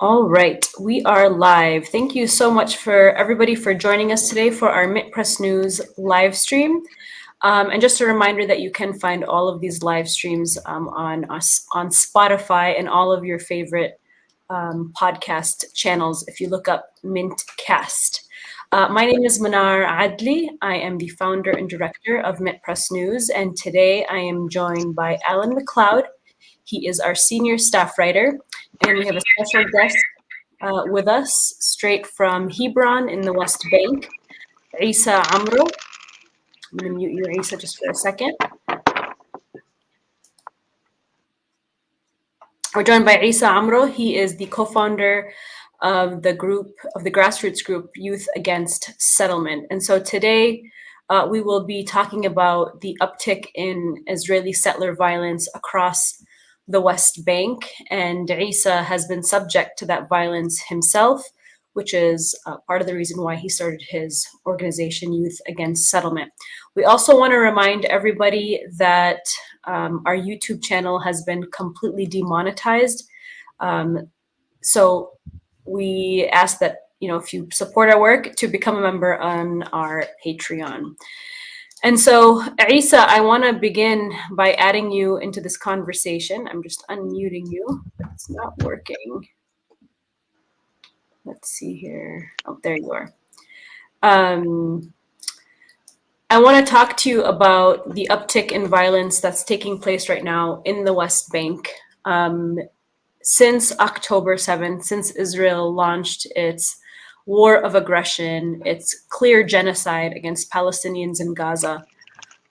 All right, we are live. Thank you so much for everybody for joining us today for our MintPress News live stream. And just a reminder that you can find all of these live streams on Spotify and all of your favorite podcast channels if you look up Mintcast. My name is Mnar Adley. I am the founder and director of MintPress News, and today I am joined by Alan MacLeod. He is our senior staff writer, and we have a special guest with us straight from Hebron in the West Bank, Issa Amro. I'm going to mute you, Issa, just for a second. We're joined by Issa Amro. He is the co-founder of the grassroots group Youth Against Settlement. And so today we will be talking about the uptick in Israeli settler violence across the West Bank. And Issa has been subject to that violence himself, which is part of the reason why he started his organization, Youth Against Settlement. We also want to remind everybody that our YouTube channel has been completely demonetized. So we ask that, if you support our work, to become a member on our Patreon. And so, Issa, I want to begin by adding you into this conversation. I'm just unmuting you, but it's not working. Let's see here. Oh, there you are. I want to talk to you about the uptick in violence that's taking place right now in the West Bank. Since October 7th, since Israel launched its war of aggression, its clear genocide against Palestinians in Gaza,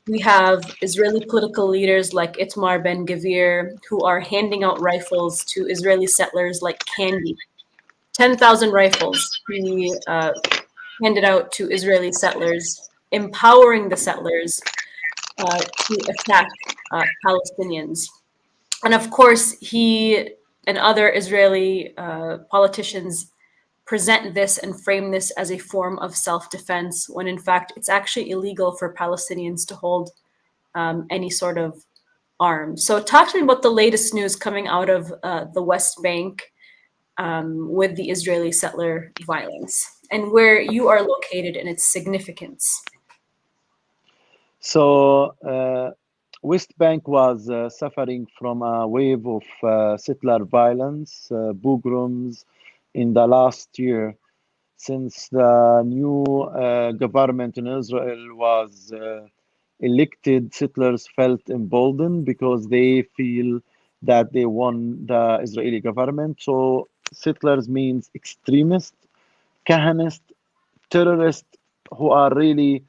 we have Israeli political leaders like Itamar Ben-Gvir who are handing out rifles to Israeli settlers like candy. 10,000 rifles he handed out to Israeli settlers, empowering the settlers to attack Palestinians. And of course, he and other Israeli politicians present this and frame this as a form of self-defense, when in fact it's actually illegal for Palestinians to hold any sort of arms. So talk to me about the latest news coming out of the West Bank with the Israeli settler violence and where you are located and its significance. So West Bank was suffering from a wave of settler violence, pogroms in the last year, since the new government in Israel was elected. Settlers felt emboldened because they feel that they won the Israeli government. So settlers means extremist, Kahanist, terrorists who are really,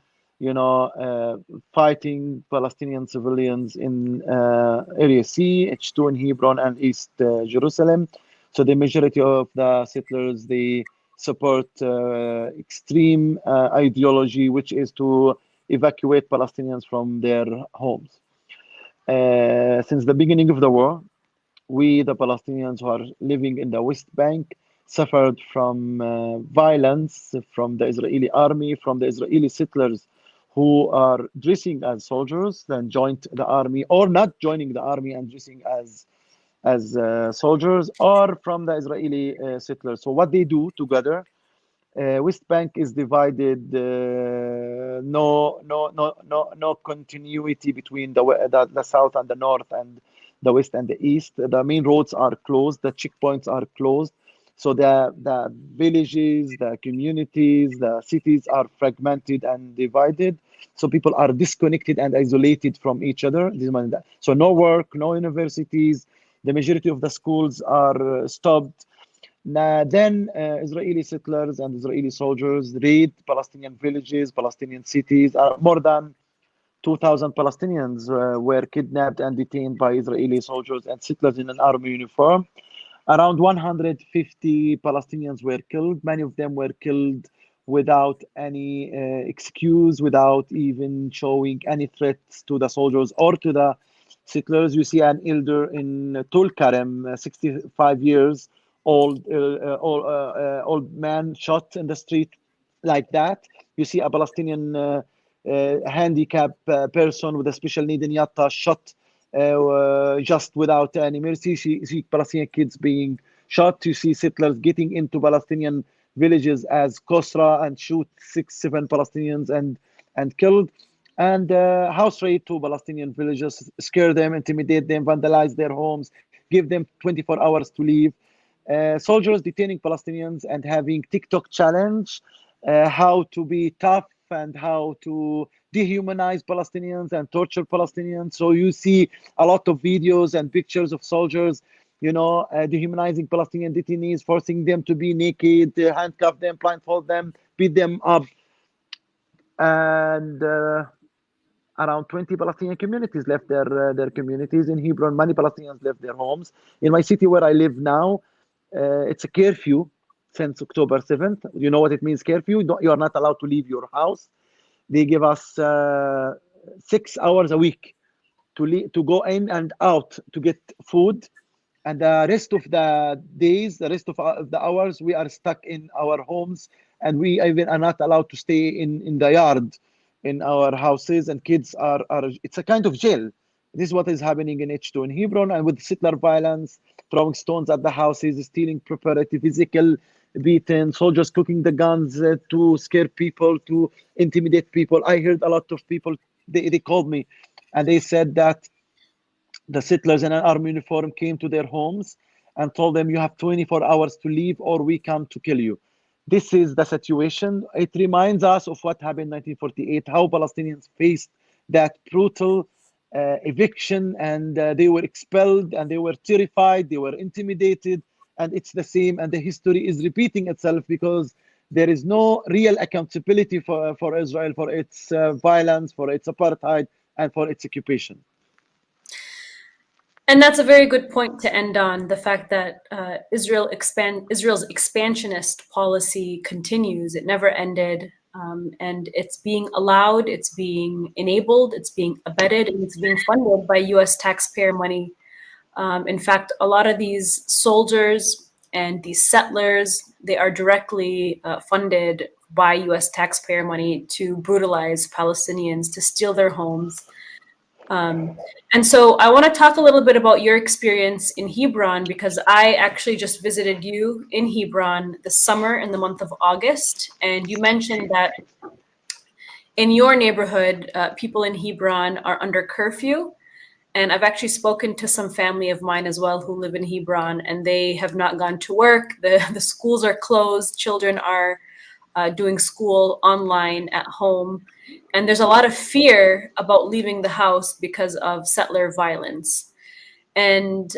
fighting Palestinian civilians in Area C, H2 in Hebron, and East Jerusalem. So the majority of the settlers, they support extreme ideology, which is to evacuate Palestinians from their homes. Since the beginning of the war, we, the Palestinians who are living in the West Bank, suffered from violence from the Israeli army, from the Israeli settlers who are dressing as soldiers, then joined the army, or not joining the army and dressing as soldiers, or from the Israeli settlers. So what they do together, West Bank is divided. No continuity between the south and the north, and the west and the east. The main roads are closed. The checkpoints are closed. So the villages, the communities, the cities are fragmented and divided. So people are disconnected and isolated from each other. So no work, no universities. The majority of the schools are stopped. Then Israeli settlers and Israeli soldiers raid Palestinian villages, Palestinian cities. More than 2,000 Palestinians were kidnapped and detained by Israeli soldiers and settlers in an army uniform. Around 150 Palestinians were killed. Many of them were killed without any excuse, without even showing any threats to the soldiers or to the settlers. You see an elder in Tulkarem, 65 years old man shot in the street like that. You see a Palestinian handicapped person with a special need in Yatta shot just without any mercy. See Palestinian kids being shocked to see settlers getting into Palestinian villages as Kosra and shoot 6, 7 Palestinians and killed, and house raid to Palestinian villages, scare them, intimidate them, vandalize their homes, give them 24 hours to leave. Soldiers detaining Palestinians and having TikTok challenge, how to be tough and how to dehumanize Palestinians and torture Palestinians. So you see a lot of videos and pictures of soldiers, dehumanizing Palestinian detainees, forcing them to be naked, handcuff them, blindfold them, beat them up, and around 20 Palestinian communities left their communities in Hebron. Many Palestinians left their homes. In my city where I live now, it's a curfew since October 7th. You know what it means, curfew? You are not allowed to leave your house. They give us 6 hours a week to go in and out to get food. And the rest of the days, the rest of the hours, we are stuck in our homes, and we even are not allowed to stay in the yard in our houses, and kids are it's a kind of jail. This is what is happening in H2 in Hebron, and with settler violence, throwing stones at the houses, stealing property, physical beating, soldiers cooking the guns to scare people, to intimidate people. I heard a lot of people, they called me and they said that the settlers in an army uniform came to their homes and told them, you have 24 hours to leave or we come to kill you. This is the situation. It reminds us of what happened in 1948, how Palestinians faced that brutal eviction, and they were expelled and they were terrified, they were intimidated, and it's the same, and the history is repeating itself because there is no real accountability for Israel, for its violence, for its apartheid, and for its occupation. And that's a very good point to end on, the fact that Israel's expansionist policy continues. It never ended, and it's being allowed, it's being enabled, it's being abetted, and it's being funded by US taxpayer money. In fact, a lot of these soldiers and these settlers, they are directly funded by US taxpayer money to brutalize Palestinians, to steal their homes. And so I want to talk a little bit about your experience in Hebron, because I actually just visited you in Hebron this summer in the month of August. And you mentioned that in your neighborhood, people in Hebron are under curfew. And I've actually spoken to some family of mine as well who live in Hebron, and they have not gone to work. The schools are closed. Children are doing school online at home. And there's a lot of fear about leaving the house because of settler violence. And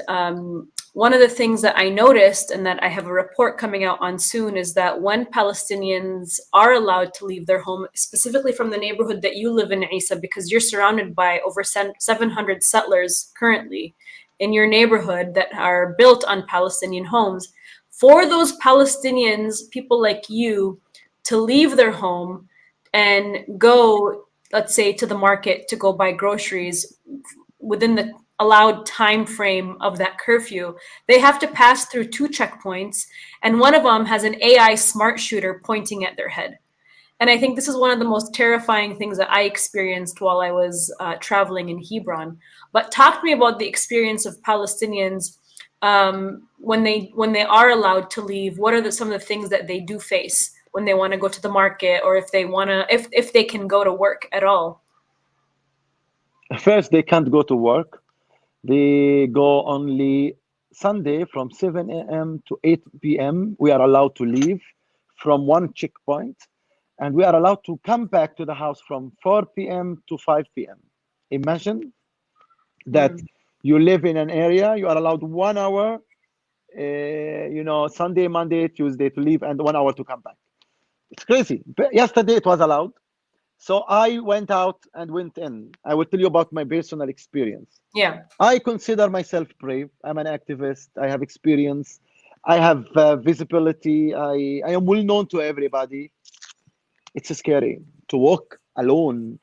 one of the things that I noticed, and that I have a report coming out on soon, is that when Palestinians are allowed to leave their home, specifically from the neighborhood that you live in, Issa, because you're surrounded by over 700 settlers currently in your neighborhood that are built on Palestinian homes, for those Palestinians, people like you, to leave their home and go, let's say, to the market to go buy groceries within the allowed time frame of that curfew, they have to pass through 2 checkpoints, and one of them has an AI smart shooter pointing at their head. And I think this is one of the most terrifying things that I experienced while I was traveling in Hebron. But talk to me about the experience of Palestinians when they are allowed to leave. What are some of the things that they do face when they want to go to the market, or if they can go to work at all? First, they can't go to work. They go only Sunday from 7 a.m. to 8 p.m. We are allowed to leave from one checkpoint, and we are allowed to come back to the house from 4 p.m. to 5 p.m. Imagine that you live in an area, you are allowed 1 hour, Sunday, Monday, Tuesday to leave, and 1 hour to come back. It's crazy. But yesterday it was allowed. So I went out and went in. I will tell you about my personal experience. Yeah. I consider myself brave. I'm an activist. I have experience. I have visibility. I am well known to everybody. It's scary to walk alone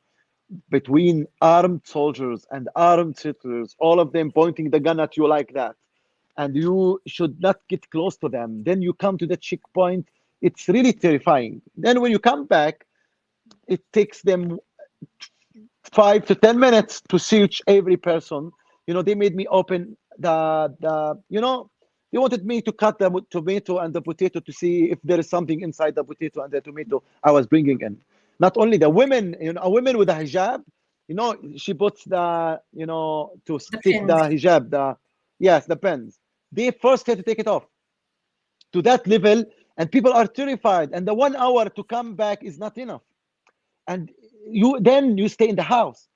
between armed soldiers and armed settlers, all of them pointing the gun at you like that. And you should not get close to them. Then you come to the checkpoint. It's really terrifying. Then when you come back, it takes them 5 to 10 minutes to search every person. They made me open the They wanted me to cut the tomato and the potato to see if there is something inside the potato and the tomato I was bringing in. Not only the women, a woman with a hijab, she puts the, to The stick the pins. hijab, yes, the pens. They first had to take it off to that level, and people are terrified. And the 1 hour to come back is not enough. And you stay in the house.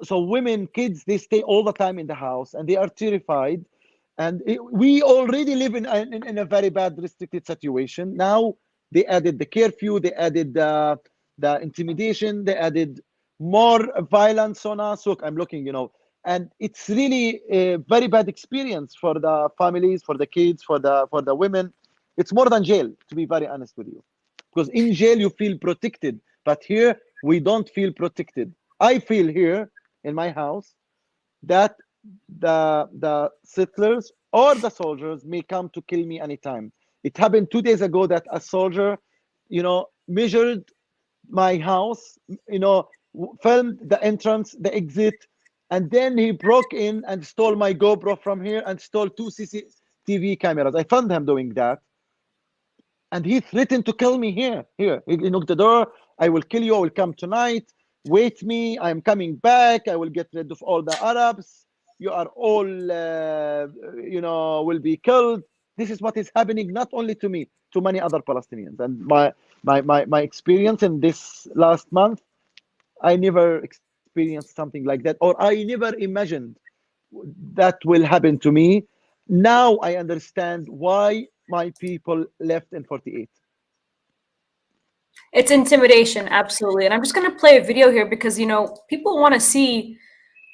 So women, kids, they stay all the time in the house, and they are terrified. And we already live in a very bad restricted situation. Now they added the curfew, they added the intimidation, they added more violence on us. Look, I'm looking, and it's really a very bad experience for the families, for the kids, for the women. It's more than jail, to be very honest with you, because in jail you feel protected, but here we don't feel protected. I feel here in my house that the settlers or the soldiers may come to kill me anytime. It happened 2 days ago that a soldier, measured my house, filmed the entrance, the exit, and then he broke in and stole my GoPro from here and stole 2 CCTV cameras. I found him doing that. And he threatened to kill me here. He knocked the door. I will kill you. I will come tonight. Wait me. I am coming back. I will get rid of all the Arabs. You are all, will be killed. This is what is happening, not only to me, to many other Palestinians. And my experience in this last month, I never experienced something like that, or I never imagined that will happen to me. Now I understand why my people left in 48. It's intimidation, absolutely. And I'm just going to play a video here because, people want to see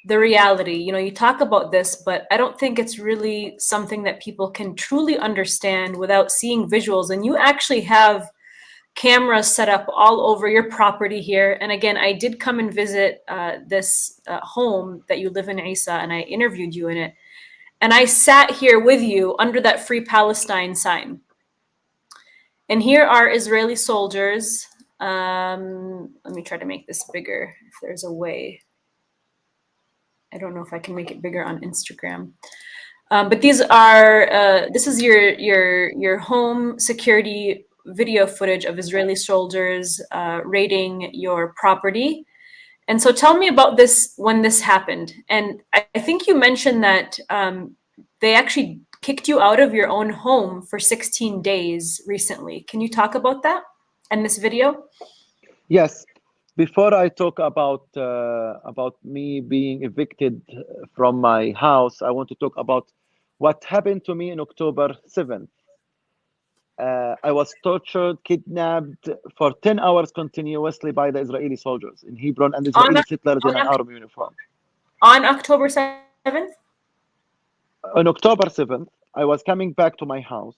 the reality. You talk about this, but I don't think it's really something that people can truly understand without seeing visuals. And you actually have cameras set up all over your property here. And again, I did come and visit this home that you live in, Issa, and I interviewed you in it. And I sat here with you under that Free Palestine sign. And here are Israeli soldiers. Let me try to make this bigger if there's a way. I don't know if I can make it bigger on Instagram. But these are, this is your home security video footage of Israeli soldiers raiding your property. And so tell me about this when this happened. And I think you mentioned that they actually kicked you out of your own home for 16 days recently. Can you talk about that and this video? Yes. Before I talk about me being evicted from my house, I want to talk about what happened to me in October 7th. I was tortured, kidnapped for 10 hours continuously by the Israeli soldiers in Hebron and Israeli settlers in an army uniform. On October 7th? On October 7th, I was coming back to my house.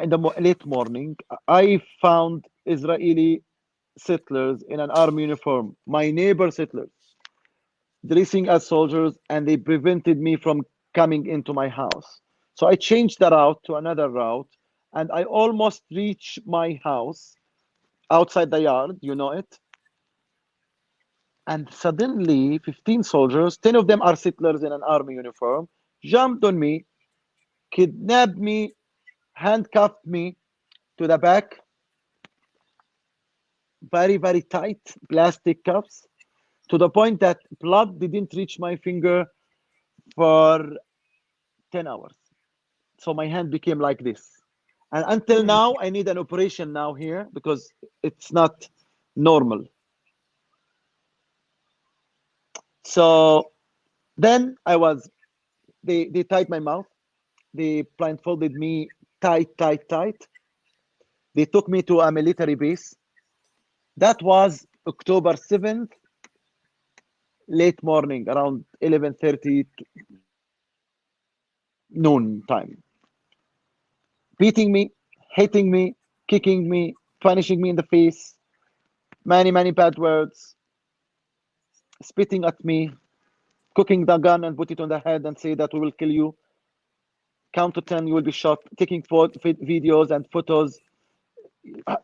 In the late morning, I found Israeli settlers in an army uniform, my neighbor settlers, dressing as soldiers, and they prevented me from coming into my house. So I changed the route to another route, and I almost reached my house outside the yard, you know it. And suddenly 15 soldiers, 10 of them are settlers in an army uniform, jumped on me, kidnapped me, handcuffed me to the back, very, very tight plastic cuffs, to the point that blood didn't reach my finger for 10 hours. So my hand became like this. And until now, I need an operation now here because it's not normal. So then they tied my mouth. They blindfolded me tight. They took me to a military base. That was October 7th, late morning, around 11:30 noon time. Beating me, hitting me, kicking me, punishing me in the face, many bad words, spitting at me, cooking the gun and put it on the head and say that we will kill you. Count to 10, you will be shot, taking videos and photos,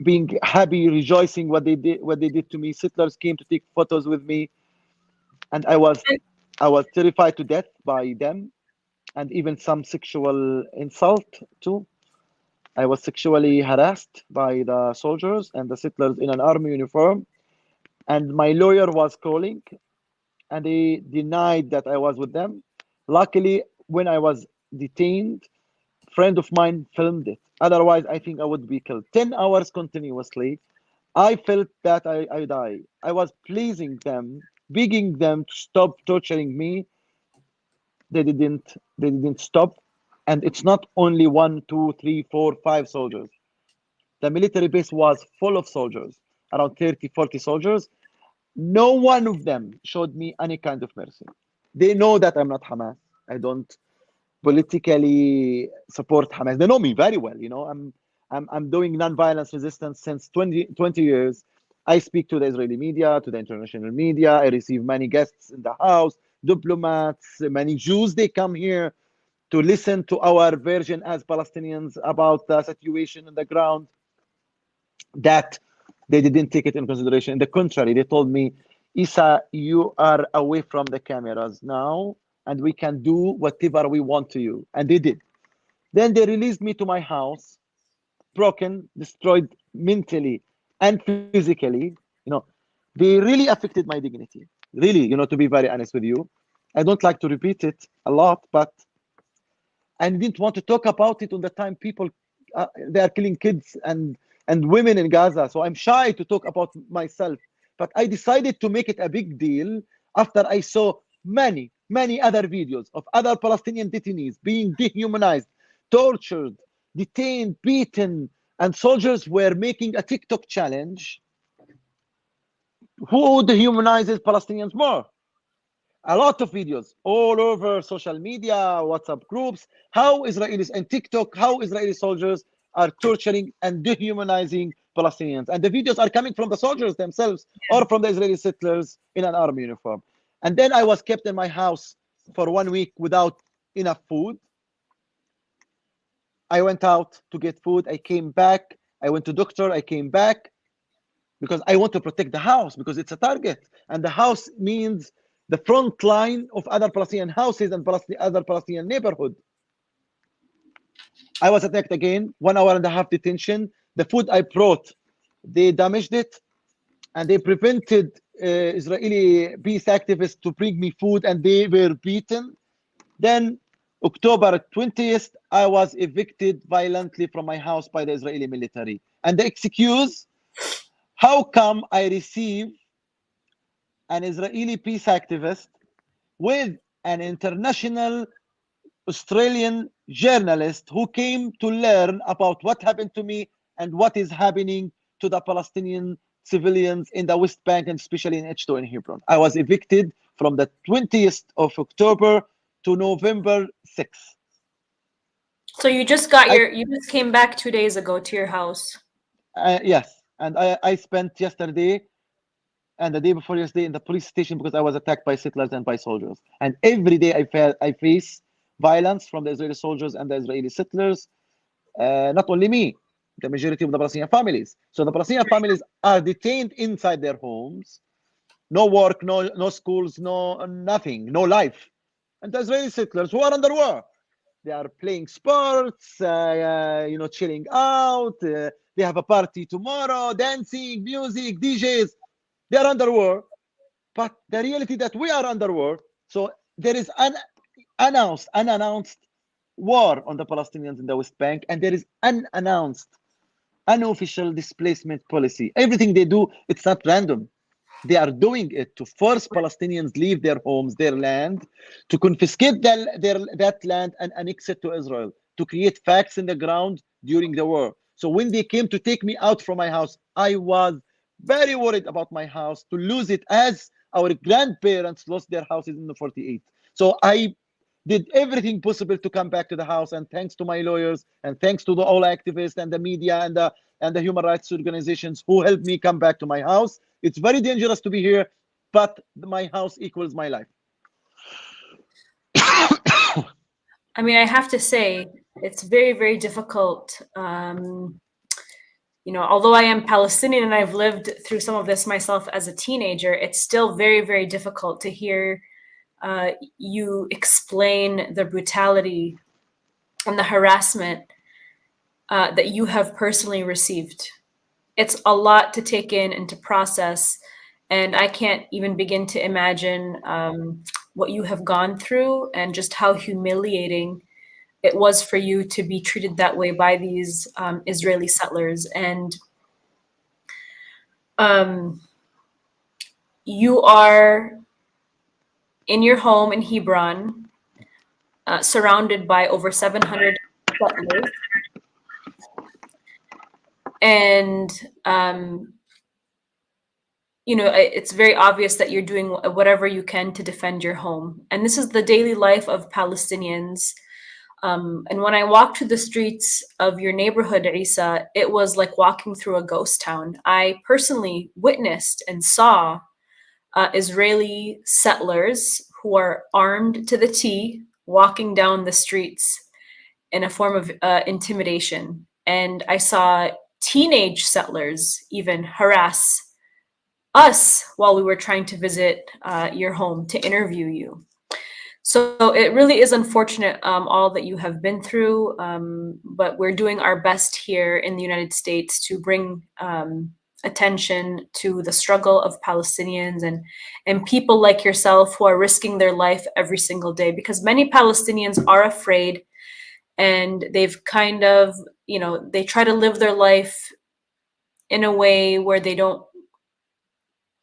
being happy, rejoicing what they did to me. Settlers came to take photos with me, and I was terrified to death by them. and even some sexual insult too. I was sexually harassed by the soldiers and the settlers in an army uniform, and my lawyer was calling, and they denied that I was with them. Luckily, when I was detained, a friend of mine filmed it. Otherwise, I think I would be killed. 10 hours continuously. I felt that I die. I was pleasing them, begging them to stop torturing me. They didn't stop. And it's not only one, two, three, four, five soldiers. The military base was full of soldiers, around 30, 40 soldiers. No one of them showed me any kind of mercy. They know that I'm not Hamas. I don't politically support Hamas. They know me very well. I'm doing nonviolence resistance since 20 years. I speak to the Israeli media, to the international media. I receive many guests in the house, diplomats, many Jews. They come here to listen to our version as Palestinians about the situation on the ground. That they didn't take it in consideration. On the contrary, they told me, Issa, you are away from the cameras now, and we can do whatever we want to you. And they did. Then they released me to my house, broken, destroyed mentally and physically. They really affected my dignity. Really, to be very honest with you. I don't like to repeat it a lot, but I didn't want to talk about it on the time people they are killing kids and women in Gaza. So I'm shy to talk about myself. But I decided to make it a big deal after I saw many, many other videos of other Palestinian detainees being dehumanized, tortured, detained, beaten, and soldiers were making a TikTok challenge. Who dehumanizes Palestinians more? A lot of videos all over social media, WhatsApp groups, how Israelis and TikTok, how Israeli soldiers are torturing and dehumanizing Palestinians. And the videos are coming from the soldiers themselves or from the Israeli settlers in an army uniform. And then I was kept in my house for 1 week without enough food. I went out to get food. I came back. I went to doctor. I came back because I want to protect the house because it's a target. And the house means the front line of other Palestinian houses and other Palestinian neighborhood. I was attacked again, 1.5 hour detention. The food I brought, they damaged it, and they prevented Israeli peace activists to bring me food, and they were beaten. Then October 20th, I was evicted violently from my house by the Israeli military. And the excuse, how come I receive an Israeli peace activist with an international Australian journalist who came to learn about what happened to me and what is happening to the Palestinian civilians in the West Bank and especially in H2 in Hebron. I was evicted from the 20th of October to November 6th. So you just came back 2 days ago to your house. Yes, and I spent yesterday and the day before yesterday in the police station because I was attacked by settlers and by soldiers. And every day I face violence from the Israeli soldiers and the Israeli settlers. Not only me, the majority of the Palestinian families. So the Palestinian families are detained inside their homes. No work, no schools, no nothing, no life. And the Israeli settlers who are under war, they are playing sports, chilling out. They have a party tomorrow, dancing, music, DJs. They are under war. But the reality that we are under war, so there is an unannounced war on the Palestinians in the West Bank, and there is unannounced, unofficial displacement policy. Everything they do, it's not random. They are doing it to force Palestinians leave their homes, their land, to confiscate that land and annex it to Israel, to create facts in the ground during the war. So when they came to take me out from my house, I was very worried about my house, to lose it as our grandparents lost their houses in the 48. So I did everything possible to come back to the house, and thanks to my lawyers and thanks to all activists and the media and the human rights organizations who helped me come back to my house. It's very dangerous to be here, but my house equals my life. I mean, I have to say, it's very, very difficult. Although I am Palestinian and I've lived through some of this myself as a teenager, it's still very, very difficult to hear you explain the brutality and the harassment that you have personally received. It's a lot to take in and to process, and I can't even begin to imagine what you have gone through and just how humiliating it was for you to be treated that way by these Israeli settlers. And you are in your home in Hebron, surrounded by over 700 settlers. And, you know, it's very obvious that you're doing whatever you can to defend your home. And this is the daily life of Palestinians. And when I walked through the streets of your neighborhood, Issa, it was like walking through a ghost town. I personally witnessed and saw Israeli settlers who are armed to the T walking down the streets in a form of intimidation. And I saw teenage settlers even harass us while we were trying to visit your home to interview you. So it really is unfortunate all that you have been through, but we're doing our best here in the United States to bring attention to the struggle of Palestinians and people like yourself who are risking their life every single day, because many Palestinians are afraid, and they've kind of, you know, they try to live their life in a way where they don't,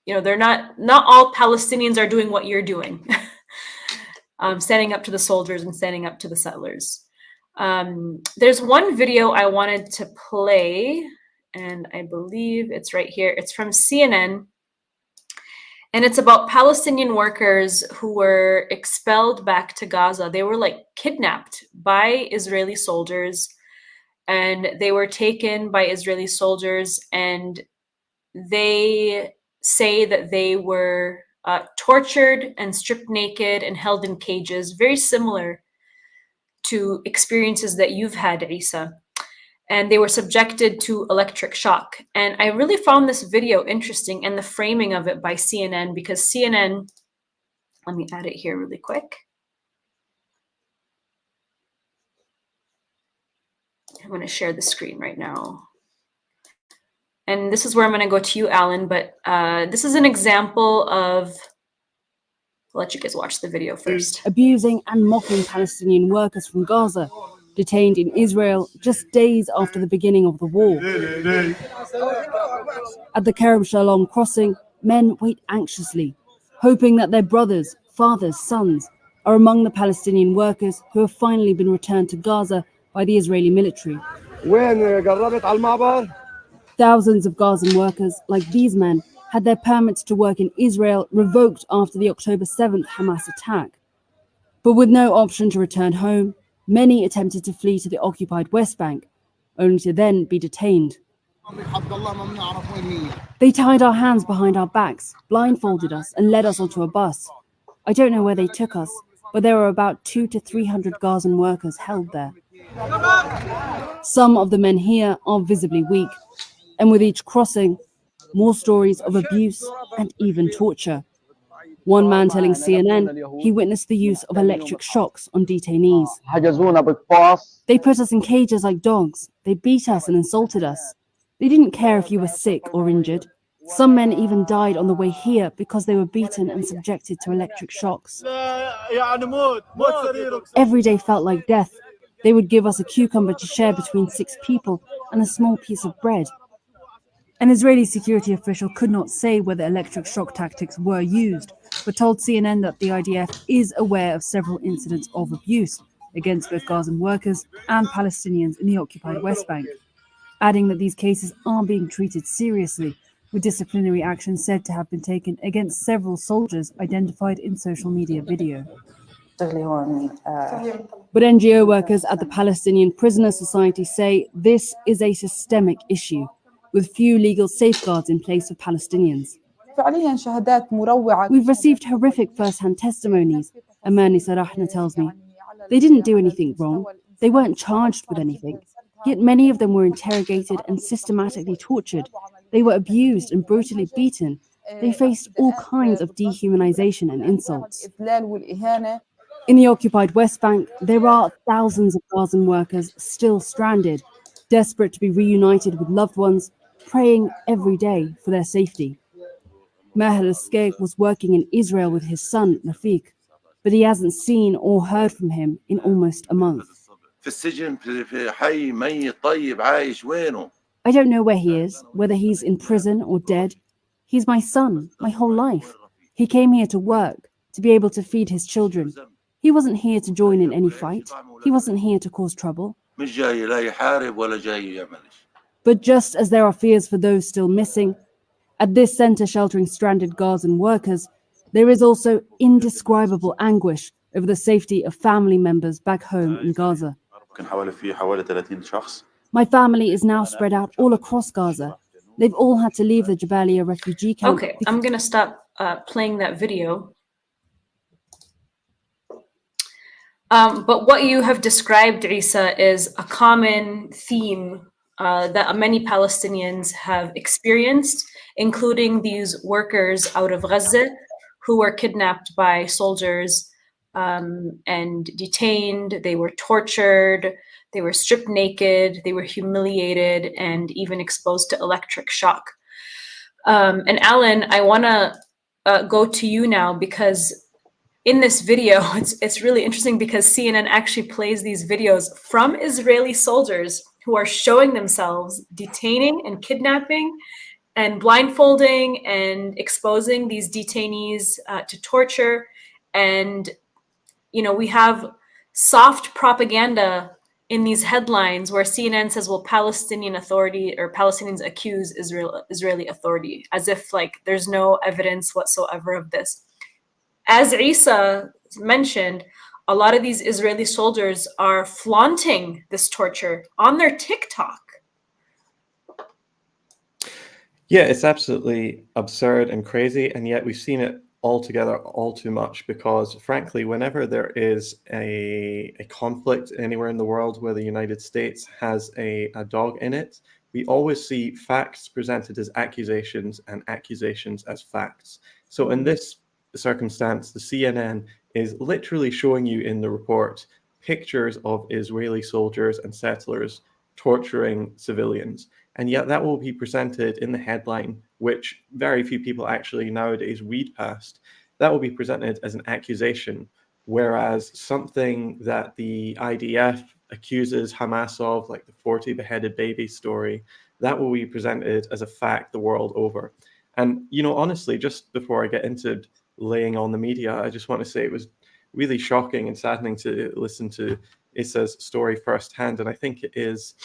you know, they're not all Palestinians are doing what you're doing. Standing up to the soldiers and standing up to the settlers. There's one video I wanted to play, and I believe it's right here. It's from CNN, and it's about Palestinian workers who were expelled back to Gaza. They were like kidnapped by Israeli soldiers, and they were taken by Israeli soldiers, and they say that they were tortured and stripped naked and held in cages, very similar to experiences that you've had, Issa. And they were subjected to electric shock. And I really found this video interesting, and the framing of it by CNN, because CNN, let me add it here really quick. I'm going to share the screen right now. And this is where I'm going to go to you, Alan, but this is an example of, I'll let you guys watch the video first. Abusing and mocking Palestinian workers from Gaza, detained in Israel just days after the beginning of the war. At the Kerem Shalom crossing, men wait anxiously, hoping that their brothers, fathers, sons are among the Palestinian workers who have finally been returned to Gaza by the Israeli military. Thousands of Gazan workers, like these men, had their permits to work in Israel revoked after the October 7th Hamas attack. But with no option to return home, many attempted to flee to the occupied West Bank, only to then be detained. They tied our hands behind our backs, blindfolded us, and led us onto a bus. I don't know where they took us, but there were about 200 to 300 Gazan workers held there. Some of the men here are visibly weak, and with each crossing, more stories of abuse and even torture. One man telling CNN he witnessed the use of electric shocks on detainees. They put us in cages like dogs. They beat us and insulted us. They didn't care if you were sick or injured. Some men even died on the way here because they were beaten and subjected to electric shocks. Every day felt like death. They would give us a cucumber to share between 6 people and a small piece of bread. An Israeli security official could not say whether electric shock tactics were used, but told CNN that the IDF is aware of several incidents of abuse against both Gazan workers and Palestinians in the occupied West Bank, adding that these cases are being treated seriously, with disciplinary action said to have been taken against several soldiers identified in social media video. But NGO workers at the Palestinian Prisoner Society say this is a systemic issue, with few legal safeguards in place for Palestinians. We've received horrific first-hand testimonies, Amani Sarahna tells me. They didn't do anything wrong. They weren't charged with anything. Yet many of them were interrogated and systematically tortured. They were abused and brutally beaten, They faced all kinds of dehumanization and insults. In the occupied West Bank, there are thousands of Gazan workers still stranded, desperate to be reunited with loved ones, praying every day for their safety. Maher al-Skeik was working in Israel with his son, Rafiq, but he hasn't seen or heard from him in almost a month. I don't know where he is, whether he's in prison or dead. He's my son, my whole life. He came here to work, to be able to feed his children. He wasn't here to join in any fight. He wasn't here to cause trouble. But just as there are fears for those still missing, at this center sheltering stranded Gazan workers, there is also indescribable anguish over the safety of family members back home in Gaza. My family is now spread out all across Gaza. They've all had to leave the Jabalia refugee camp. Okay, I'm going to stop playing that video. But what you have described, Issa, is a common theme that many Palestinians have experienced, including these workers out of Gaza who were kidnapped by soldiers and detained. They were tortured, they were stripped naked, they were humiliated, and even exposed to electric shock. And Alan, I want to go to you now, because in this video, it's really interesting because CNN actually plays these videos from Israeli soldiers who are showing themselves detaining and kidnapping and blindfolding and exposing these detainees to torture. And, you know, we have soft propaganda in these headlines where CNN says, well, Palestinian Authority or Palestinians accuse Israeli Authority, as if like there's no evidence whatsoever of this. As Issa mentioned, a lot of these Israeli soldiers are flaunting this torture on their TikTok. Yeah, it's absolutely absurd and crazy, and yet we've seen it all together all too much because, frankly, whenever there is a conflict anywhere in the world where the United States has a dog in it, we always see facts presented as accusations and accusations as facts. So in this circumstance, the CNN is literally showing you in the report pictures of Israeli soldiers and settlers torturing civilians. And yet that will be presented in the headline, which very few people actually nowadays read past. That will be presented as an accusation, whereas something that the IDF accuses Hamas of, like the 40 beheaded baby story, that will be presented as a fact the world over. And, you know, honestly, just before I get into laying on the media, I just want to say it was really shocking and saddening to listen to Issa's story firsthand. And I think it is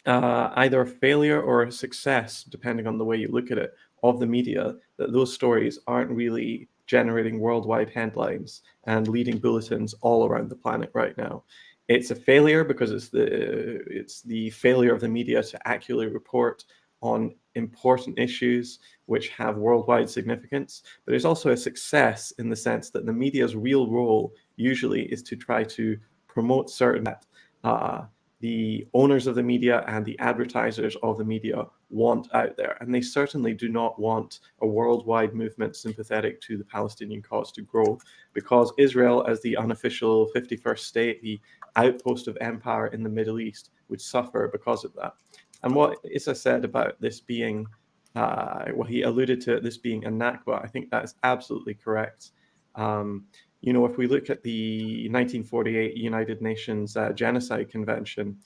either a failure or a success, depending on the way you look at it, of the media, that those stories aren't really generating worldwide headlines and leading bulletins all around the planet right now. It's a failure because it's the failure of the media to accurately report on important issues which have worldwide significance, but it's also a success in the sense that the media's real role usually is to try to promote certain the owners of the media and the advertisers of the media want out there. And they certainly do not want a worldwide movement sympathetic to the Palestinian cause to grow, because Israel, as the unofficial 51st state, the outpost of empire in the Middle East, would suffer because of that. And what Issa said about this being, what he alluded to, this being a Nakba, I think that is absolutely correct. You know, if we look at the 1948 United Nations Genocide Convention,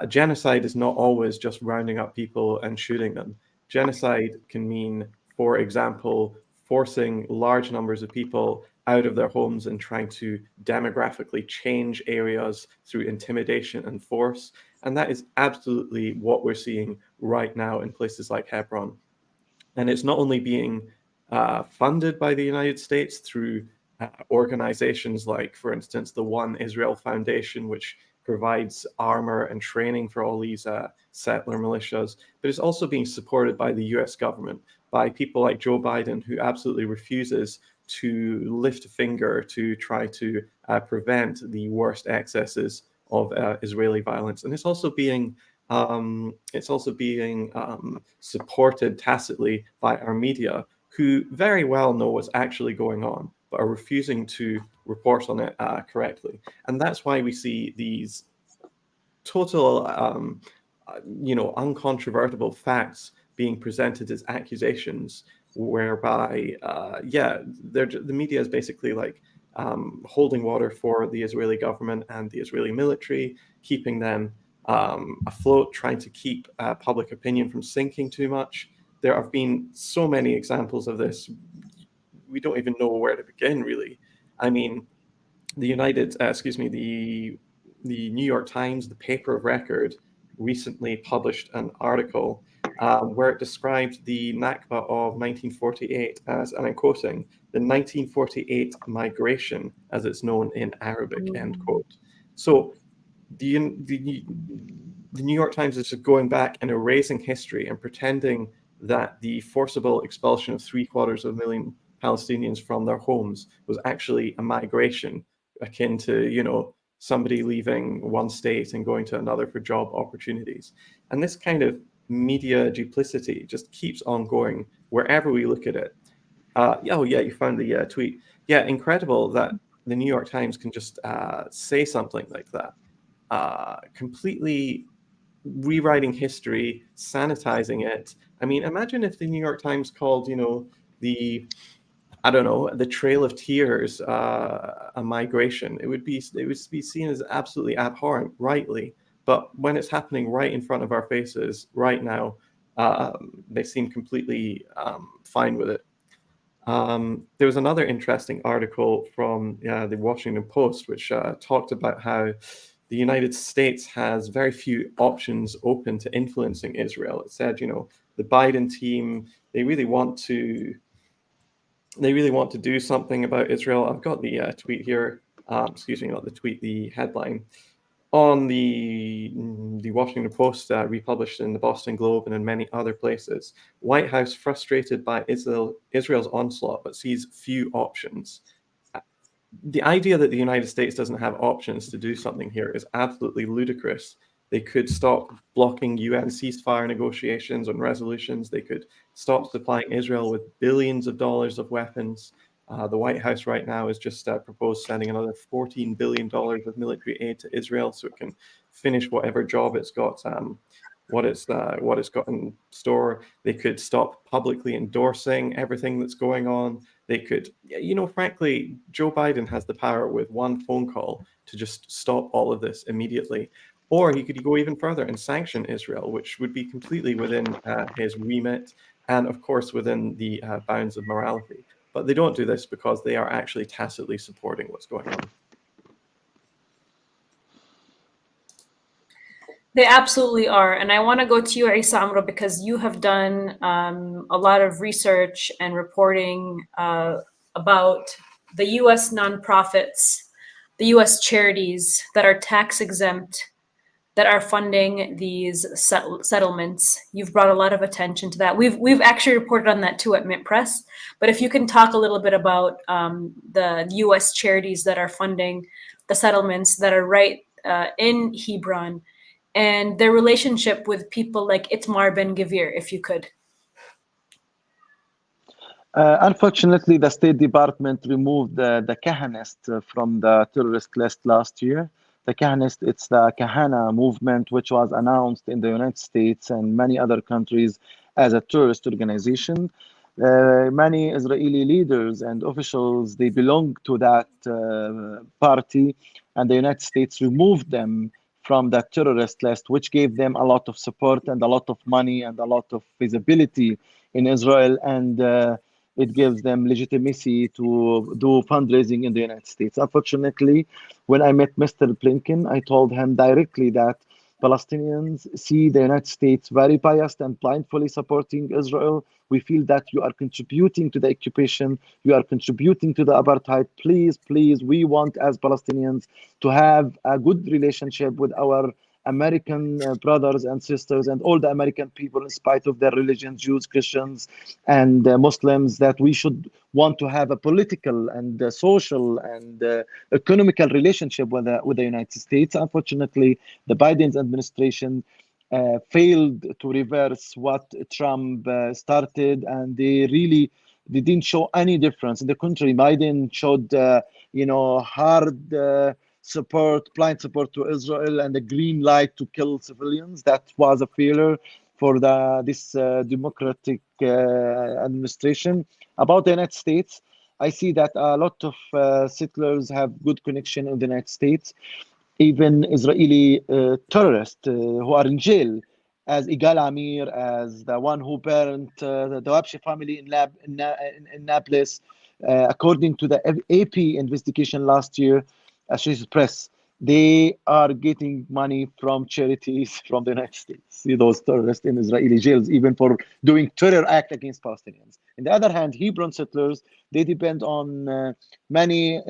genocide is not always just rounding up people and shooting them. Genocide can mean, for example, forcing large numbers of people out of their homes and trying to demographically change areas through intimidation and force. And that is absolutely what we're seeing right now in places like Hebron. And it's not only being funded by the United States through organizations like, for instance, the One Israel Foundation, which provides armor and training for all these settler militias, but it's also being supported by the US government, by people like Joe Biden, who absolutely refuses to lift a finger to try to prevent the worst excesses of Israeli violence. And it's also being It's also being supported tacitly by our media, who very well know what's actually going on, but are refusing to report on it correctly. And that's why we see these total, uncontrovertible facts being presented as accusations, whereby, the media is basically like holding water for the Israeli government and the Israeli military, keeping them afloat, trying to keep public opinion from sinking too much. There have been so many examples of this. We don't even know where to begin, really. I mean, the New York Times, the paper of record, recently published an article where it described the Nakba of 1948 as, and I'm quoting, the 1948 migration, as it's known in Arabic, end quote. So the New York Times is just going back and erasing history and pretending that the forcible expulsion of 750,000 Palestinians from their homes was actually a migration akin to, somebody leaving one state and going to another for job opportunities. And this kind of media duplicity just keeps on going wherever we look at it. You found the tweet. Yeah, incredible that the New York Times can just say something like that, completely rewriting history, sanitizing it. I mean, imagine if the New York Times called, the Trail of Tears a migration. It would be seen as absolutely abhorrent, rightly. But when it's happening right in front of our faces right now, they seem completely fine with it. There was another interesting article from the Washington Post, which talked about how the United States has very few options open to influencing Israel. It said, the Biden team, they really want to do something about Israel. I've got the tweet here. Not the tweet, the headline. On the Washington Post, republished in the Boston Globe and in many other places. White House frustrated by Israel's onslaught, but sees few options. The idea that the United States doesn't have options to do something here is absolutely ludicrous. They could stop blocking UN ceasefire negotiations and resolutions. They could stop supplying Israel with billions of dollars of weapons. The White House right now has just proposed sending another $14 billion of military aid to Israel so it can finish whatever job it's got, what it's got in store. They could stop publicly endorsing everything that's going on. They could, frankly, Joe Biden has the power with one phone call to just stop all of this immediately. Or he could go even further and sanction Israel, which would be completely within his remit and, of course, within the bounds of morality. But they don't do this because they are actually tacitly supporting what's going on. They absolutely are. And I want to go to you, Issa Amro, because you have done a lot of research and reporting about the U.S. nonprofits, the U.S. charities that are tax exempt, that are funding these settlements. You've brought a lot of attention to that. We've actually reported on that too at MintPress. But if you can talk a little bit about the U.S. charities that are funding the settlements that are right in Hebron, and their relationship with people like Itamar Ben-Gvir, if you could. Unfortunately, the State Department removed the Kahanist from the terrorist list last year. The Kahanist, it's the Kahana movement, which was announced in the United States and many other countries as a terrorist organization. Many Israeli leaders and officials, they belong to that party, and the United States removed them from that terrorist list, which gave them a lot of support and a lot of money and a lot of visibility in Israel, and it gives them legitimacy to do fundraising in the United States. Unfortunately, when I met Mr. Blinken, I told him directly that Palestinians see the United States very biased and blindly supporting Israel. We feel that you are contributing to the occupation, you are contributing to the apartheid. Please, please, we want as Palestinians to have a good relationship with our American brothers and sisters and all the American people, in spite of their religion, Jews, Christians, and Muslims, that we should want to have a political and social and economical relationship with the United States. Unfortunately, the Biden administration failed to reverse what Trump started, and they didn't show any difference. In the contrary, Biden showed hard support, blind support to Israel, and a green light to kill civilians. That was a failure for this democratic administration. About the United States, I see that a lot of settlers have good connection in the United States. Even Israeli terrorists who are in jail, as Igal Amir, as the one who burned the Dawabshi family in Nablus, according to the AP investigation last year, Associated Press, they are getting money from charities from the United States. See those terrorists in Israeli jails, even for doing terror act against Palestinians. On the other hand, Hebron settlers, they depend on many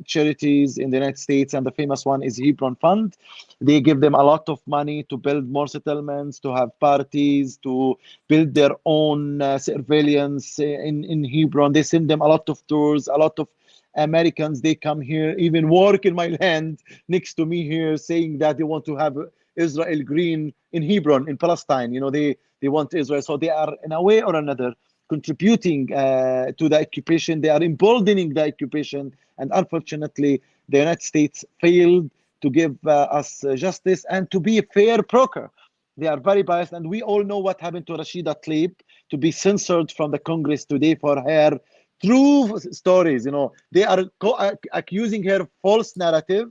charities in the United States, and the famous one is Hebron Fund. They give them a lot of money to build more settlements, to have parties, to build their own surveillance in Hebron. They send them a lot of tours, a lot of Americans, they come here, even work in my land next to me here, saying that they want to have Israel green in Hebron, in Palestine. They want Israel. So they are, in a way or another, contributing to the occupation. They are emboldening the occupation. And unfortunately, the United States failed to give us justice and to be a fair broker. They are very biased. And we all know what happened to Rashida Tlaib, to be censored from the Congress today for her true stories. They are accusing her false narrative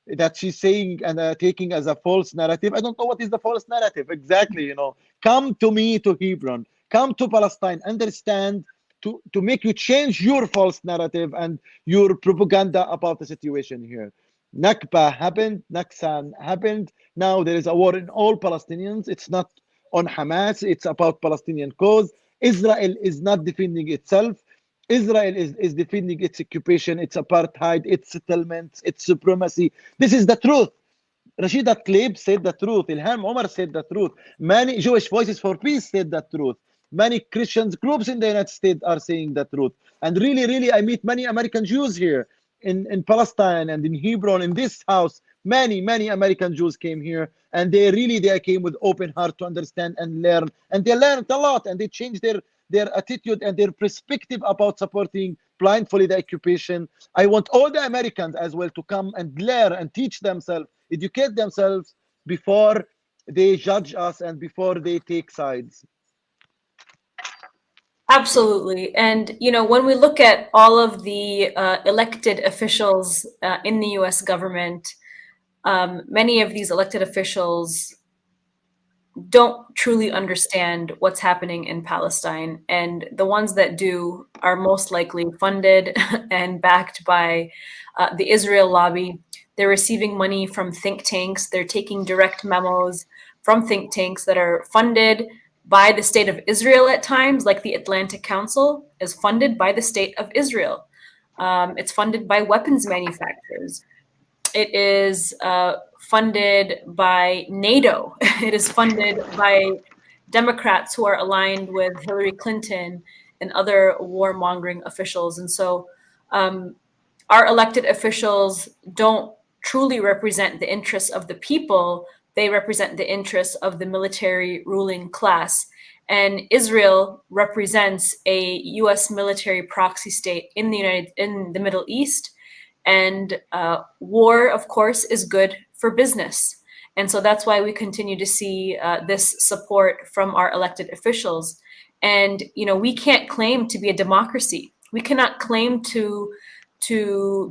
that she's saying and taking as a false narrative. I don't know what is the false narrative exactly. Come to me to Hebron, come to Palestine, understand, to make you change your false narrative and your propaganda about the situation here. Nakba happened, Naksan happened. Now there is a war in all Palestinians. It's not on Hamas, it's about Palestinian cause. Israel is not defending itself. Israel is defending its occupation, its apartheid, its settlements, its supremacy. This is the truth. Rashida Tlaib said the truth. Ilham Omar said the truth. Many Jewish Voices for Peace said the truth. Many Christian groups in the United States are saying the truth. And really, I meet many American Jews here in Palestine and in Hebron, in this house. Many American Jews came here, and they came with open heart to understand and learn. And they learned a lot, and they changed their attitude and their perspective about supporting blindly the occupation. I want all the Americans as well to come and learn and teach themselves, educate themselves before they judge us and before they take sides. Absolutely. And, when we look at all of the elected officials in the US government, many of these elected officials don't truly understand what's happening in Palestine. And the ones that do are most likely funded and backed by the Israel lobby. They're receiving money from think tanks. They're taking direct memos from think tanks that are funded by the state of Israel at times, like the Atlantic Council is funded by the state of Israel. It's funded by weapons manufacturers. It is funded by NATO. It is funded by Democrats who are aligned with Hillary Clinton and other warmongering officials. And so our elected officials don't truly represent the interests of the people. They represent the interests of the military ruling class. And Israel represents a US military proxy state in the Middle East. And war, of course, is good for business. And so that's why we continue to see this support from our elected officials. And, we can't claim to be a democracy. We cannot claim to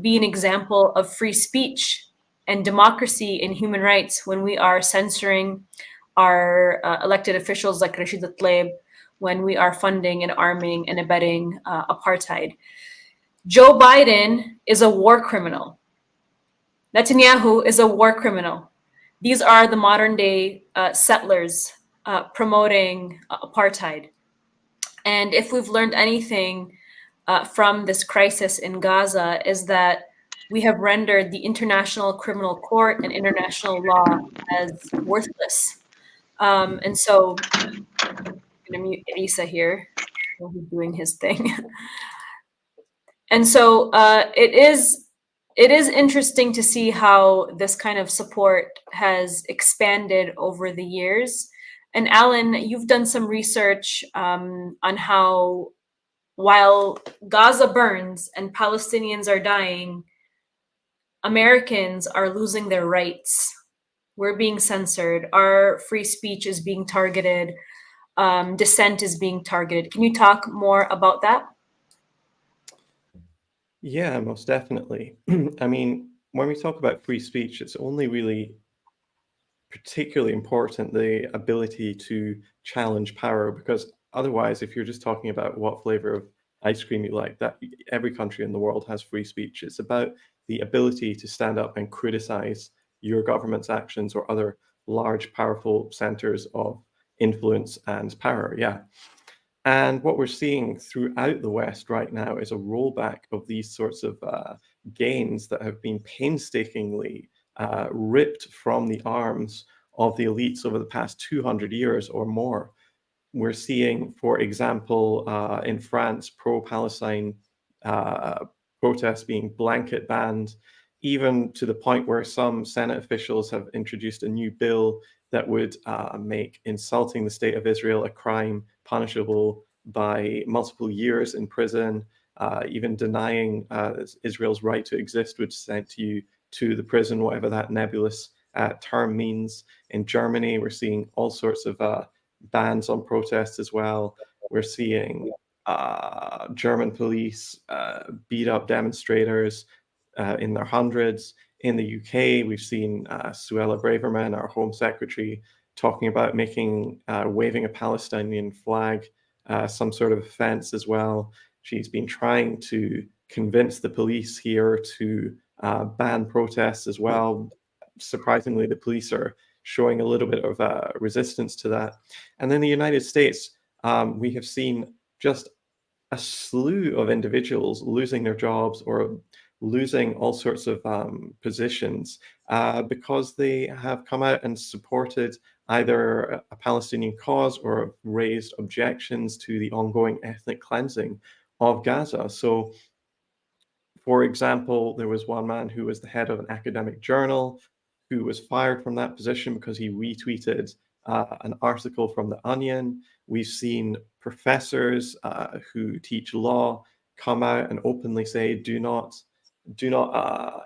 be an example of free speech and democracy and human rights when we are censoring our elected officials like Rashida Tlaib, when we are funding and arming and abetting apartheid. Joe Biden is a war criminal. Netanyahu is a war criminal. These are the modern day settlers promoting apartheid. And if we've learned anything from this crisis in Gaza, is that we have rendered the International Criminal Court and international law as worthless. And so I'm going to mute Issa here while he's doing his thing. And so it is it is interesting to see how this kind of support has expanded over the years. And Alan, you've done some research on how while Gaza burns and Palestinians are dying, Americans are losing their rights. We're being censored. Our free speech is being targeted. Dissent is being targeted. Can you talk more about that? Yeah, most definitely. I mean, when we talk about free speech, it's only really particularly important the ability to challenge power, because otherwise, if you're just talking about what flavor of ice cream you like, that every country in the world has free speech. It's about the ability to stand up and criticize your government's actions or other large, powerful centers of influence and power. Yeah. And what we're seeing throughout the West right now is a rollback of these sorts of gains that have been painstakingly ripped from the arms of the elites over the past 200 years or more. We're seeing, for example, in France, pro-Palestine protests being blanket banned, even to the point where some Senate officials have introduced a new bill that would make insulting the state of Israel a crime punishable by multiple years in prison. Even denying Israel's right to exist would send you to the prison, whatever that nebulous term means. In Germany, we're seeing all sorts of bans on protests as well. We're seeing German police beat up demonstrators in their hundreds. In the UK, we've seen Suella Braverman, our Home Secretary, talking about making waving a Palestinian flag some sort of offense as well. She's been trying to convince the police here to ban protests as well. Surprisingly, the police are showing a little bit of resistance to that. And then the United States, we have seen just a slew of individuals losing their jobs or losing all sorts of positions because they have come out and supported either a Palestinian cause or raised objections to the ongoing ethnic cleansing of Gaza. So, for example, there was one man who was the head of an academic journal who was fired from that position because he retweeted an article from The Onion. We've seen professors who teach law come out and openly say, do not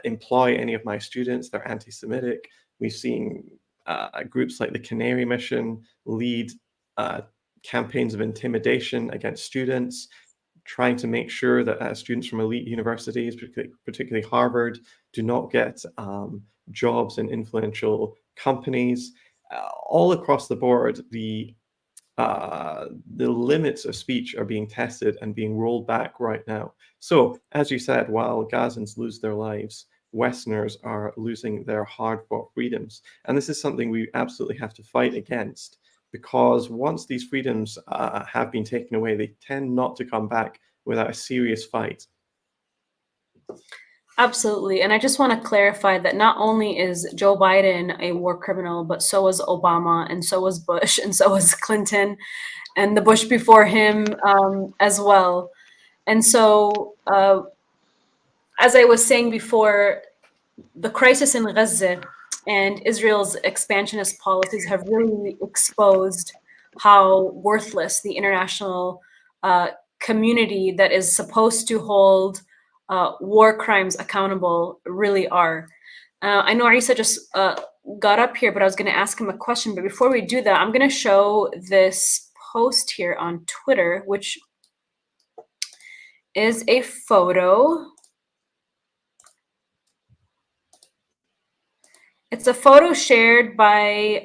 employ any of my students, they're anti-Semitic. We've seen groups like the Canary Mission lead campaigns of intimidation against students, trying to make sure that students from elite universities, particularly Harvard, do not get jobs in influential companies. All across the board, the limits of speech are being tested and being rolled back right now. So, as you said, while Gazans lose their lives, Westerners are losing their hard-fought freedoms. And this is something we absolutely have to fight against, because once these freedoms have been taken away, they tend not to come back without a serious fight. Absolutely. And I just want to clarify that not only is Joe Biden a war criminal, but so was Obama, and so was Bush, and so was Clinton, and the Bush before him as well. And so, as I was saying before, the crisis in Gaza and Israel's expansionist policies have really exposed how worthless the international community that is supposed to hold war crimes accountable really are. I know Isa just got up here, but I was going to ask him a question. But before we do that, I'm going to show this post here on Twitter, which is a photo. It's a photo shared by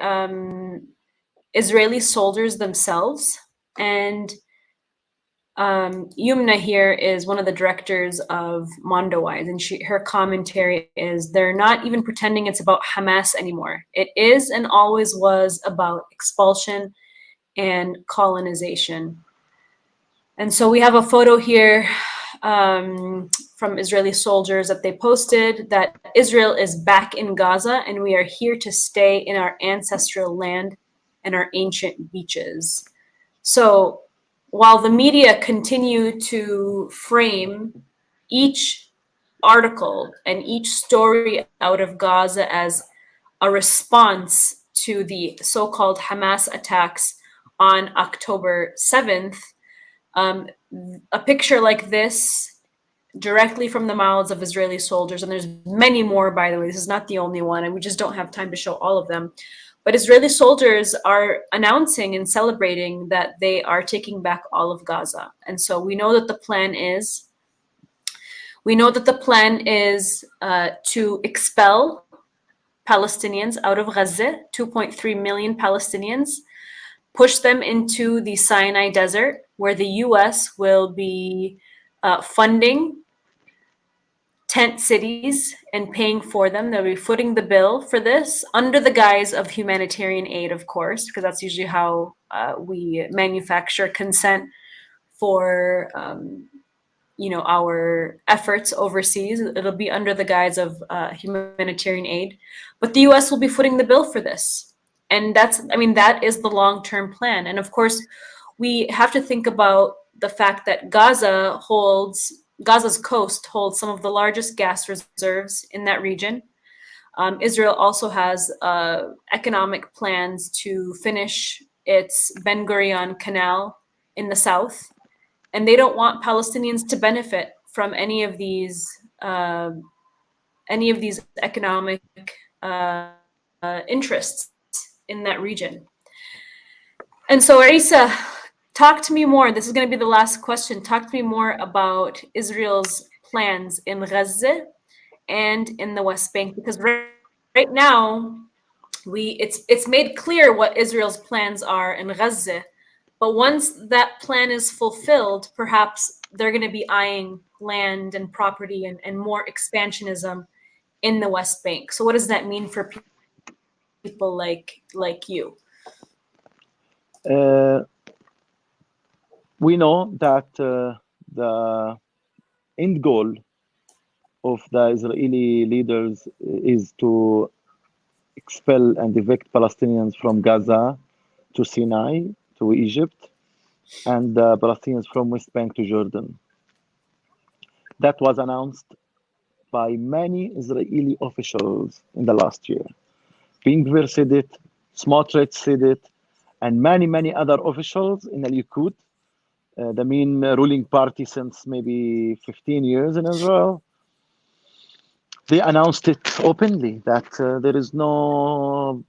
Israeli soldiers themselves. And Yumna here is one of the directors of Mondowise, and her commentary is, they're not even pretending it's about Hamas anymore. It is and always was about expulsion and colonization. And so we have a photo here from Israeli soldiers that they posted, that Israel is back in Gaza and we are here to stay in our ancestral land and our ancient beaches. So while the media continue to frame each article and each story out of Gaza as a response to the so-called Hamas attacks on October 7th, a picture like this directly from the mouths of Israeli soldiers, and there's many more, by the way, this is not the only one, and we just don't have time to show all of them, but Israeli soldiers are announcing and celebrating that they are taking back all of Gaza. And so we know that the plan is to expel Palestinians out of Gaza, 2.3 million Palestinians, push them into the Sinai Desert, where the US will be funding tent cities and paying for them. They'll be footing the bill for this under the guise of humanitarian aid, of course, because that's usually how we manufacture consent for our efforts overseas. It'll be under the guise of humanitarian aid, but the US will be footing the bill for this. And that is the long-term plan. And of course, we have to think about the fact that Gaza's coast holds some of the largest gas reserves in that region. Israel also has economic plans to finish its Ben Gurion Canal in the south, and they don't want Palestinians to benefit from any of these economic interests in that region. And so, Issa, talk to me more. This is going to be the last question. Talk to me more about Israel's plans in Gaza and in the West Bank, because right now it's made clear what Israel's plans are in Gaza. But once that plan is fulfilled, perhaps they're going to be eyeing land and property and more expansionism in the West Bank. So what does that mean for people like you? We know that the end goal of the Israeli leaders is to expel and evict Palestinians from Gaza to Sinai, to Egypt, and Palestinians from West Bank to Jordan. That was announced by many Israeli officials in the last year. Ben-Gvir said it, Smotrich said it, and many other officials in the Likud, the main ruling party since maybe 15 years in Israel. They announced it openly that there is no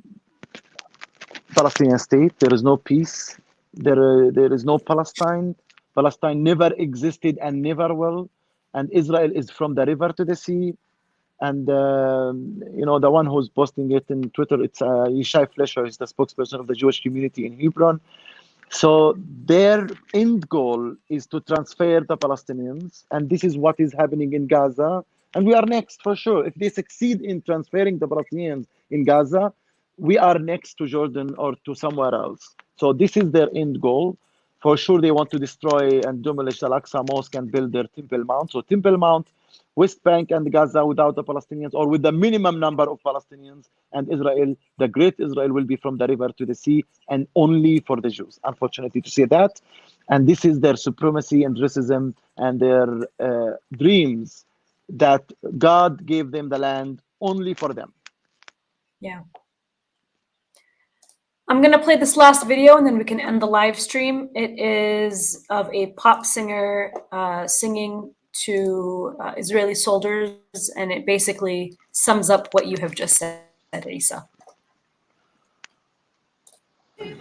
Palestinian state, there is no peace, there is no Palestine. Palestine never existed and never will, and Israel is from the river to the sea. And the one who's posting it in Twitter, it's Yishai Fleischer, is the spokesperson of the Jewish community in Hebron. So their end goal is to transfer the Palestinians, and this is what is happening in Gaza. And we are next for sure. If they succeed in transferring the Palestinians in Gaza, we are next to Jordan or to somewhere else. So this is their end goal. For sure, they want to destroy and demolish the Al-Aqsa Mosque and build their Temple Mount. So Temple Mount, West Bank and Gaza without the Palestinians, or with the minimum number of Palestinians, and Israel, the great Israel, will be from the river to the sea and only for the Jews, unfortunately to say that. And this is their supremacy and racism and their dreams that God gave them the land only for them. Yeah. I'm going to play this last video and then we can end the live stream. It is of a pop singer singing to Israeli soldiers, and it basically sums up what you have just said, Issa. You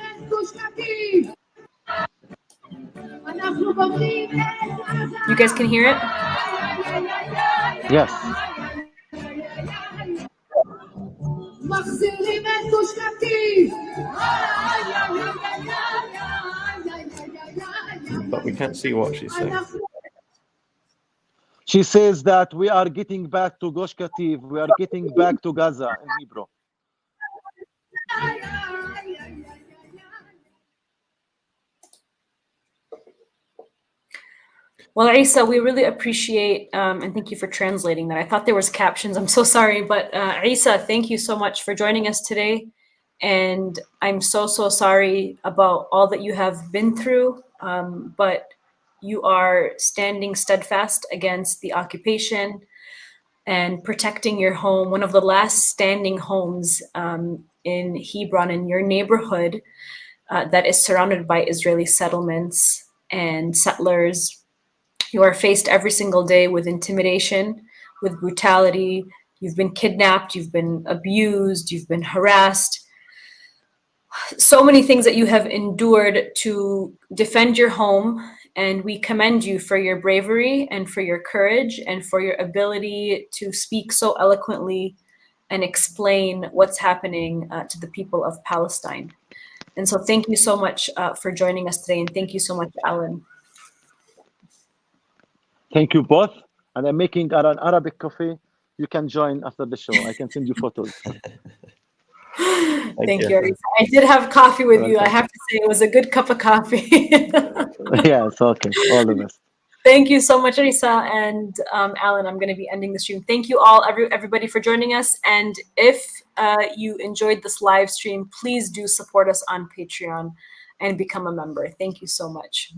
guys can hear it? Yes. But we can't see what she's saying. She says that we are getting back to Gush Katif, we are getting back to Gaza in Hebrew. Well, Issa, we really appreciate and thank you for translating that. I thought there was captions. I'm so sorry, but Issa, thank you so much for joining us today. And I'm so sorry about all that you have been through, but you are standing steadfast against the occupation. and protecting your home, one of the last standing homes in Hebron, in your neighborhood, that is surrounded by Israeli settlements and settlers. You are faced every single day with intimidation, with brutality. You've been kidnapped, you've been abused, you've been harassed. So many things that you have endured to defend your home, and we commend you for your bravery and for your courage and for your ability to speak so eloquently and explain what's happening to the people of Palestine. And so thank you so much for joining us today, and thank you so much, Alan. Thank you both. And I'm making an Arabic coffee. You can join after the show. I can send you photos. Thank you, Arisa. I did have coffee with you. I have to say it was a good cup of coffee. Yeah, it's okay. All the best. Thank you so much, Arisa and Alan. I'm going to be ending the stream. Thank you all, everybody, for joining us. And if you enjoyed this live stream, please do support us on Patreon and become a member. Thank you so much.